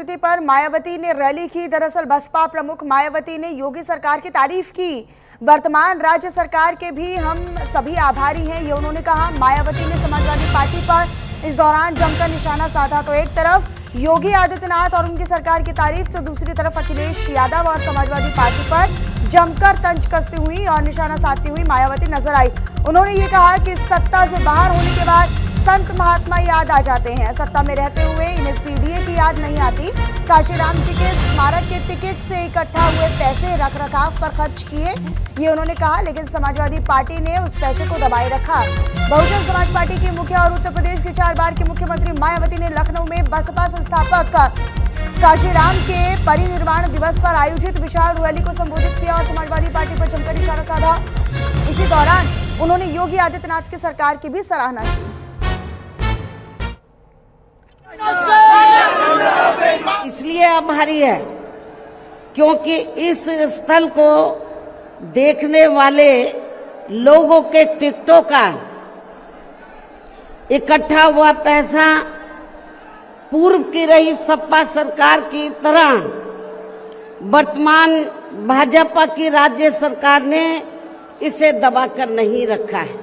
पुण्यतिथि पर मायावती ने रैली की। दरअसल बसपा प्रमुख मायावती ने योगी सरकार की तारीफ की। वर्तमान राज्य सरकार के भी हम सभी आभारी हैं, ये उन्होंने कहा। मायावती ने समाजवादी पार्टी पर इस दौरान जमकर निशाना साधा। तो एक तरफ योगी आदित्यनाथ और उनकी सरकार की तारीफ, तो दूसरी तरफ अखिलेश यादव और समाजवादी पार्टी पर जमकर तंज कसती हुई और निशाना साधती हुई मायावती नजर आई। उन्होंने ये कहा कि सत्ता से बाहर होने के बाद संत महात्मा याद आ जाते हैं, सत्ता में रहते हुए इन्हें पीडीए की याद नहीं आती। काशीराम जी के स्मारक के टिकट से इकट्ठा हुए पैसे रखरखाव पर खर्च किए, ये उन्होंने कहा। लेकिन समाजवादी पार्टी ने उस पैसे को दबाए रखा। बहुजन समाज पार्टी की मुखिया और उत्तर प्रदेश की 4 बार की मुख्यमंत्री मायावती ने लखनऊ में बसपा संस्थापक काशीराम के परिनिर्वाण दिवस पर आयोजित विशाल रैली को संबोधित किया और समाजवादी पार्टी पर जमकर निशाना साधा। इसी दौरान उन्होंने योगी आदित्यनाथ की सरकार की भी सराहना की। इसलिए आभारी है क्योंकि इस स्थल को देखने वाले लोगों के टिकटों का इकट्ठा हुआ पैसा पूर्व की रही सपा सरकार की तरह वर्तमान भाजपा की राज्य सरकार ने इसे दबाकर नहीं रखा है,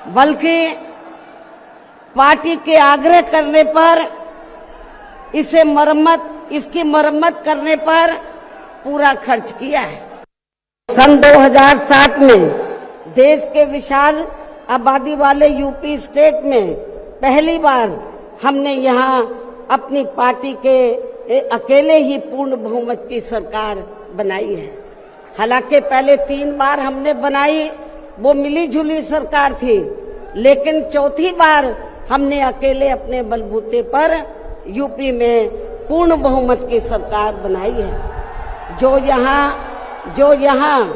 बल्कि पार्टी के आग्रह करने पर इसकी मरम्मत करने पर पूरा खर्च किया है। सन 2007 में देश के विशाल आबादी वाले यूपी स्टेट में पहली बार हमने यहाँ अपनी पार्टी के अकेले ही पूर्ण बहुमत की सरकार बनाई है। हालांकि पहले 3 बार हमने बनाई, वो मिली जुली सरकार थी, लेकिन चौथी बार हमने अकेले अपने बलबूते पर यूपी में पूर्ण बहुमत की सरकार बनाई है। जो यहाँ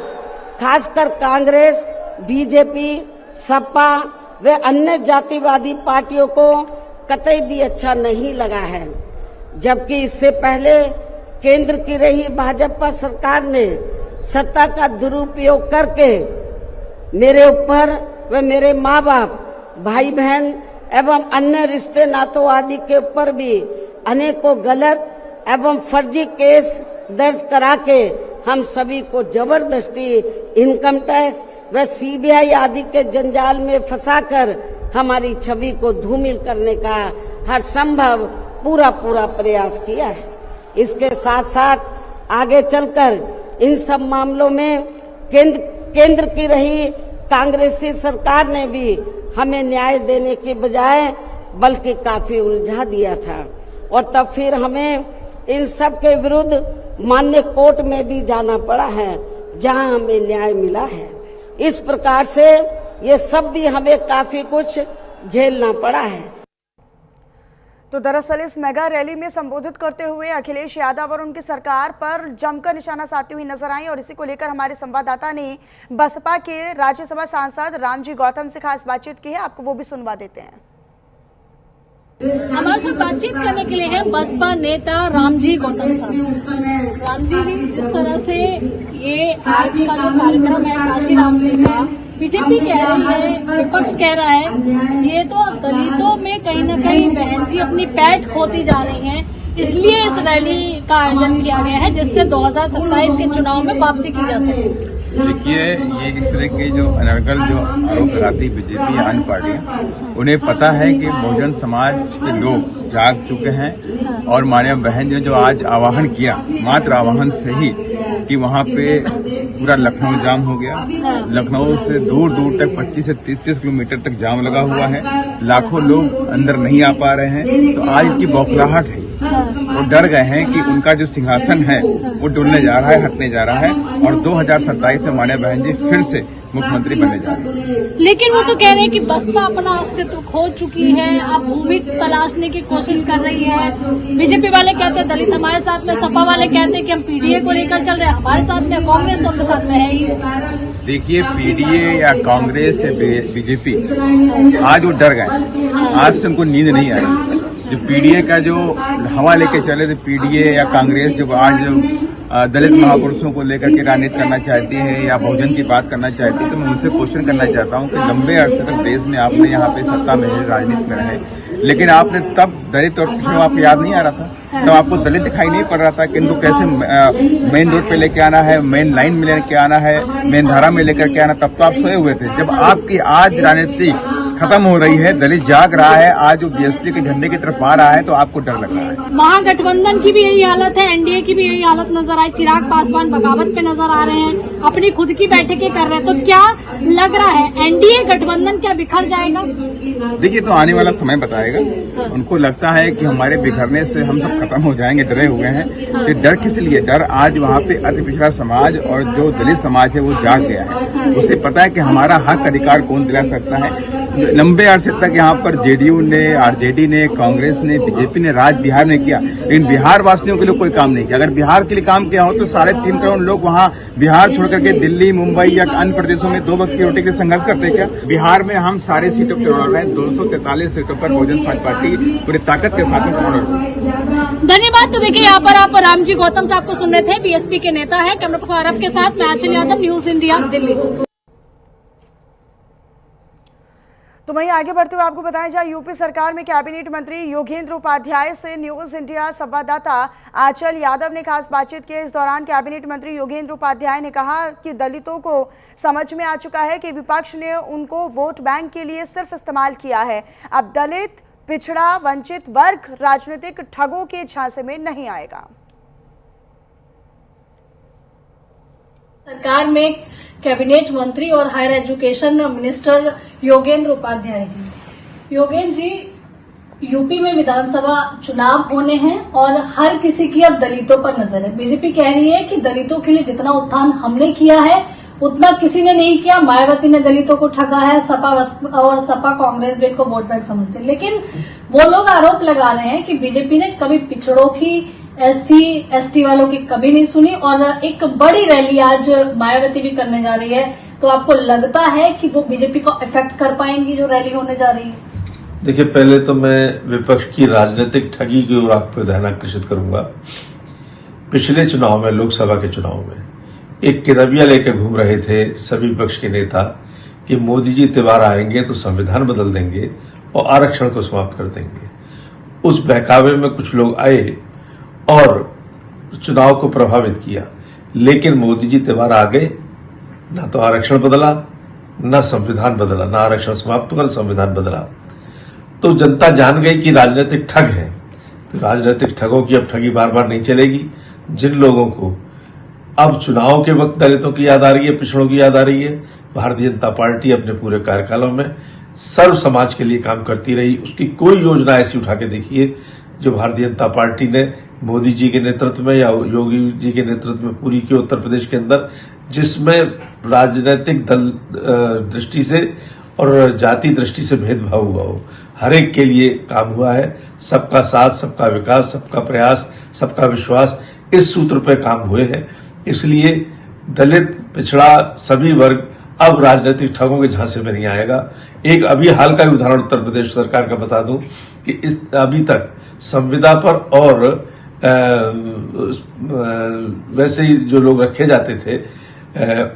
खासकर कांग्रेस, बीजेपी, सपा व अन्य जातिवादी पार्टियों को कतई भी अच्छा नहीं लगा है। जबकि इससे पहले केंद्र की रही भाजपा सरकार ने सत्ता का दुरुपयोग करके मेरे ऊपर व मेरे माँ बाप, भाई बहन एवं अन्य रिश्ते नातों आदि के ऊपर भी अनेकों गलत एवं फर्जी केस दर्ज करा के हम सभी को जबरदस्ती इनकम टैक्स व सीबीआई आदि के जंजाल में फंसाकर हमारी छवि को धूमिल करने का हर संभव पूरा प्रयास किया है। इसके साथ साथ आगे चलकर इन सब मामलों में केंद्र की रही कांग्रेसी सरकार ने भी हमें न्याय देने के बजाय बल्कि काफी उलझा दिया था और तब फिर हमें इन सब के विरुद्ध मान्य कोर्ट में भी जाना पड़ा है, जहां हमें न्याय मिला है। इस प्रकार से ये सब भी हमें काफी कुछ झेलना पड़ा है। तो दरअसल इस मेगा रैली में संबोधित करते हुए अखिलेश यादव और उनकी सरकार पर जमकर निशाना साधती हुई नजर आई और इसी को लेकर हमारे संवाददाता ने बसपा के राज्यसभा सांसद रामजी गौतम से खास बातचीत की है। आपको वो भी सुनवा देते हैं। हमारे साथ बातचीत करने के लिए है बसपा नेता रामजी गौतम साहब। रामजी जी, जिस तरह से ये आज का जो कार्यक्रम है काशीराम जी का, बीजेपी कह रही है, विपक्ष कह रहा है ये तो दलितों में कहीं न कहीं बहन जी अपनी पैठ खोती जा रही हैं, इसलिए इस रैली का आयोजन किया गया है जिससे 2027 के चुनाव में वापसी की जा सके। देखिए, ये इस तरह के जो अनर्गल जो आरोप लगाती बीजेपी या अन्य पार्टियां, उन्हें पता है कि बहुजन समाज के लोग जाग चुके हैं और माननीय बहन जी ने जो आज आह्वान किया, मात्र आह्वान से ही कि वहाँ पे पूरा लखनऊ जाम हो गया। लखनऊ से दूर दूर तक 25 से 30 किलोमीटर तक जाम लगा हुआ है। लाखों लोग अंदर नहीं आ पा रहे हैं। तो आज की बौखलाहट है, वो डर गए हैं कि उनका जो सिंहासन है वो डुलने जा रहा है, हटने जा रहा है और 2027 में माननीय बहन जी फिर से मुख्यमंत्री बनने जा रहे हैं। लेकिन वो तो कह रहे हैं कि बसपा अपना अस्तित्व खो चुकी है, अब भूमि तलाशने की कोशिश कर रही है। बीजेपी वाले कहते हैं दलित हमारे साथ में, सपा वाले कहते हैं कि हम पीडीए को लेकर चल रहे हैं, हमारे साथ में कांग्रेस तो उनके साथ में है ही। देखिए, पीडीए या कांग्रेस या बीजेपी आज वो डर गए, आज से उनको नींद नहीं आई। जो पीडीए का जो हवा लेके चले थे, पीडीए या कांग्रेस जो आज दलित महापुरुषों को लेकर के राजनीति करना चाहती है या बहुजन की बात करना चाहती है, तो मैं उनसे क्वेश्चन करना चाहता हूं कि लंबे अरसे तक देश में आपने यहाँ पे सत्ता में राजनीति में रहे, लेकिन आपने तब दलित और पिछड़ों आपको याद नहीं आ रहा था, तब आपको दलित दिखाई नहीं पड़ रहा था कि इनको कैसे मेन रोड पे लेके आना है, मेन लाइन में लेके आना है, मेन धारा में लेकर के आना। तब तो आप सोए हुए थे। जब आपकी आज राजनीति खत्म हो रही है, दलित जाग रहा है, आज जो बीएसपी के झंडे की तरफ आ रहा है, तो आपको डर लग रहा है। महागठबंधन की भी यही हालत है, एनडीए की भी यही हालत नजर आई। चिराग पासवान बगावत पे नजर आ रहे हैं, अपनी खुद की बैठकें कर रहे हैं। तो क्या लग रहा है एनडीए गठबंधन क्या बिखर जाएगा? देखिए, तो आने वाला समय बताएगा। उनको लगता है कि हमारे बिखरने से हम सब खत्म हो जाएंगे, डरे हुए हैं। तो डर किस लिए? डर आज वहाँ पे अति पिछड़ा समाज और जो दलित समाज है वो जाग गया है। उसे पता है कि हमारा हक अधिकार कौन दिला सकता है। लंबे अरसे तक यहाँ पर जेडीयू ने, आरजेडी ने, कांग्रेस ने, बीजेपी ने राज बिहार ने किया, लेकिन बिहार वासियों के लिए कोई काम नहीं किया। अगर बिहार के लिए काम किया हो तो 3.5 करोड़ लोग वहाँ बिहार छोड़ करके दिल्ली, मुंबई या अन्य प्रदेशों में 2 वक्त की रोटी के लिए संघर्ष करते क्या? बिहार में हम सारे सीटों पर लड़ रहे हैं। 243 सीटों पर बहुजन समाज पार्टी पूरी ताकत के साथ में। धन्यवाद। तो देखिए, यहाँ पर आप रामजी गौतम साहब को सुन रहे थे, बीएसपी के नेता है। कैमरा पर्सन आरब के साथ मैं आंचल यादव, न्यूज इंडिया, दिल्ली। तो वहीं आगे बढ़ते हुए आपको बताया जाए, यूपी सरकार में कैबिनेट मंत्री योगेंद्र उपाध्याय से न्यूज इंडिया संवाददाता आंचल यादव ने खास बातचीत की। इस दौरान कैबिनेट मंत्री योगेंद्र उपाध्याय ने कहा कि दलितों को समझ में आ चुका है कि विपक्ष ने उनको वोट बैंक के लिए सिर्फ इस्तेमाल किया है। अब दलित, पिछड़ा, वंचित वर्ग राजनीतिक ठगों के झांसे में नहीं आएगा। सरकार में कैबिनेट मंत्री और higher education minister Yogendra Upadhyay ji. Yogendra ji, UP में विधानसभा चुनाव होने हैं और हर किसी की अब दलितों पर नजर है। बीजेपी कह रही है कि दलितों के लिए जितना उत्थान हमने किया है उतना किसी ने नहीं किया। मायावती ने दलितों को ठगा है, सपा कांग्रेस भी को वोट बैंक समझते हैं। लेकिन वो लोग आरोप लगा रहे हैं कि बीजेपी ने कभी पिछड़ों की, एससी एसटी वालों की कभी नहीं सुनी और एक बड़ी रैली आज मायावती भी करने जा रही है। तो आपको लगता है कि वो बीजेपी को इफेक्ट कर पाएंगी जो रैली होने जा रही है? देखिए, पहले तो मैं विपक्ष की राजनीतिक ठगी की ओर आपको ध्यान आकर्षित करूंगा। पिछले चुनाव में, लोकसभा के चुनाव में, एक किताबिया लेकर घूम रहे थे सभी विपक्ष के नेता कि मोदी जी त्योहार आएंगे तो संविधान बदल देंगे और आरक्षण को समाप्त कर देंगे। उस बहकावे में कुछ लोग आए और चुनाव को प्रभावित किया, लेकिन मोदी जी त्योहार आ गए, ना तो आरक्षण बदला, ना संविधान बदला, ना आरक्षण समाप्त कर संविधान बदला। तो जनता जान गई कि राजनीतिक ठग है। तो राजनीतिक ठगों की अब ठगी बार बार नहीं चलेगी। जिन लोगों को अब चुनाव के वक्त दलितों की याद आ रही है, पिछड़ों की याद आ रही है, भारतीय जनता पार्टी अपने पूरे कार्यकालों में सर्व समाज के लिए काम करती रही। उसकी कोई योजना ऐसी उठा के देखिए जो भारतीय जनता पार्टी ने मोदी जी के नेतृत्व में या योगी जी के नेतृत्व में पूरी की उत्तर प्रदेश के अंदर, जिसमें राजनीतिक दल दृष्टि से और जाति दृष्टि से भेदभाव हुआ हो, हर एक के लिए काम हुआ है। सबका साथ, सबका विकास, सबका प्रयास, सबका विश्वास, इस सूत्र पर काम हुए हैं। इसलिए दलित, पिछड़ा, सभी वर्ग अब राजनीतिक ठगों के झांसे में नहीं आएगा। एक अभी हाल का उदाहरण उत्तर प्रदेश सरकार का बता दूं कि इस अभी तक संविदा पर और वैसे ही जो लोग रखे जाते थे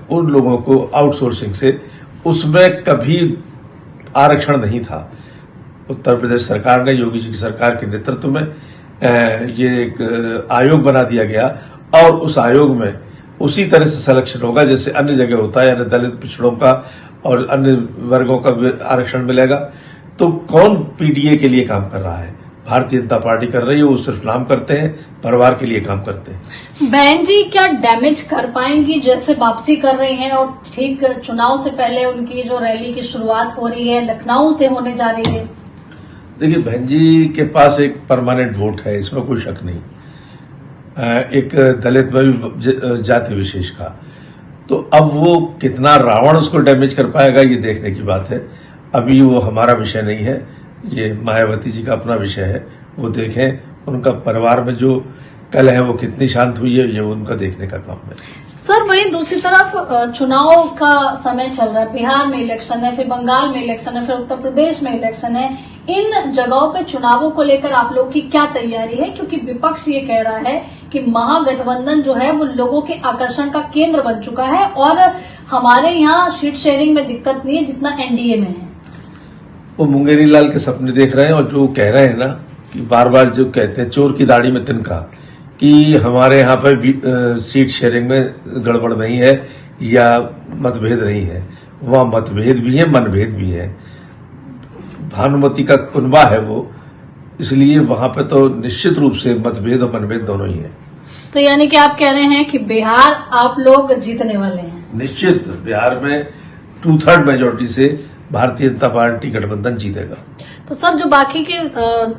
उन लोगों को आउटसोर्सिंग से, उसमें कभी आरक्षण नहीं था। उत्तर प्रदेश सरकार ने, योगी जी की सरकार के नेतृत्व में ये एक आयोग बना दिया गया और उस आयोग में उसी तरह से सिलेक्शन होगा जैसे अन्य जगह होता है, यानी दलित, पिछड़ों का और अन्य वर्गों का आरक्षण मिलेगा। तो कौन पीडीए के लिए काम कर रहा है? भारतीय जनता पार्टी कर रही है। वो सिर्फ नाम करते हैं, परिवार के लिए काम करते हैं। बहन जी, क्या डैमेज कर पाएंगी जैसे वापसी कर रही हैं और ठीक चुनाव से पहले उनकी जो रैली की शुरुआत हो रही है लखनऊ से होने जा रही है? देखिए, बहन जी के पास एक परमानेंट वोट है, इसमें कोई शक नहीं। एक दलित में भी जाति विशेष का, तो अब वो कितना रावण उसको डैमेज कर पाएगा ये देखने की बात है। अभी वो हमारा विषय नहीं है, ये मायावती जी का अपना विषय है। वो देखें, उनका परिवार में जो कल है वो कितनी शांत हुई है, ये उनका देखने का काम है। सर, वहीं दूसरी तरफ चुनाव का समय चल रहा है। बिहार में इलेक्शन है, फिर बंगाल में इलेक्शन है, फिर उत्तर प्रदेश में इलेक्शन है। इन जगहों पे चुनावों को लेकर आप लोग की क्या तैयारी है? क्योंकि विपक्ष ये कह रहा है कि महागठबंधन जो है वो लोगों के आकर्षण का केंद्र बन चुका है और हमारे यहाँ सीट शेयरिंग में दिक्कत नहीं है जितना एनडीए में है। वो मुंगेरी लाल के सपने देख रहे हैं। और जो कह रहे हैं ना कि बार बार जो कहते हैं चोर की दाढ़ी में तिनका, कि हमारे यहाँ पर सीट शेयरिंग में गड़बड़ नहीं है या मतभेद नहीं है, वहाँ मतभेद भी है, मनभेद भी है। भानुमति का कुनबा है वो, इसलिए वहां पे तो निश्चित रूप से मतभेद और मनभेद दोनों ही है। तो यानी कि आप कह रहे हैं कि बिहार आप लोग जीतने वाले हैं? निश्चित बिहार में 2/3 मेजोरिटी से भारतीय जनता पार्टी गठबंधन जीतेगा। तो सब जो बाकी के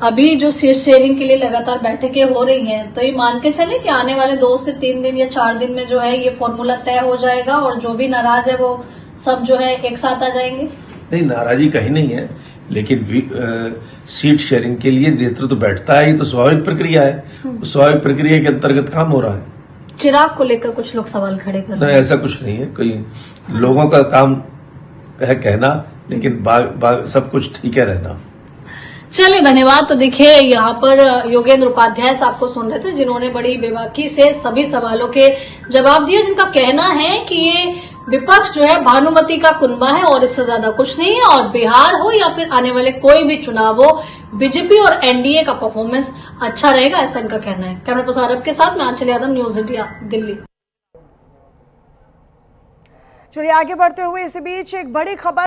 अभी जो सीट शेयरिंग के लिए लगातार बैठकें हो रही हैं, तो ये मान के चले कि आने वाले 2 से 3 दिन या 4 दिन में जो है ये फॉर्मूला तय हो जाएगा और जो भी नाराज है वो सब जो है एक साथ आ जाएंगे? नहीं, नाराजी कहीं नहीं है, लेकिन सीट शेयरिंग के लिए नेतृत्व बैठता है, ये तो स्वाभाविक प्रक्रिया है। उस स्वाभाविक प्रक्रिया के अंतर्गत काम हो रहा है। चिराग को लेकर कुछ लोग सवाल खड़े कर रहे हैं। ऐसा कुछ नहीं है, कोई लोगों का काम है कहना, लेकिन सब कुछ ठीक है रहना। चलिए, धन्यवाद। तो देखिए, यहाँ पर योगेंद्र उपाध्याय साहब को सुन रहे थे, जिन्होंने बड़ी बेबाकी से सभी सवालों के जवाब दिए, जिनका कहना है कि ये विपक्ष जो है भानुमति का कुनबा है और इससे ज्यादा कुछ नहीं है, और बिहार हो या फिर आने वाले कोई भी चुनाव हो, बीजेपी और एनडीए का परफॉर्मेंस अच्छा रहेगा, ऐसा इनका कहना है। कैमरा पर्सन अरब के साथ मैं आंचल यादव, न्यूज इंडिया, दिल्ली। चलिए आगे बढ़ते हुए इसी बीच एक बड़ी खबर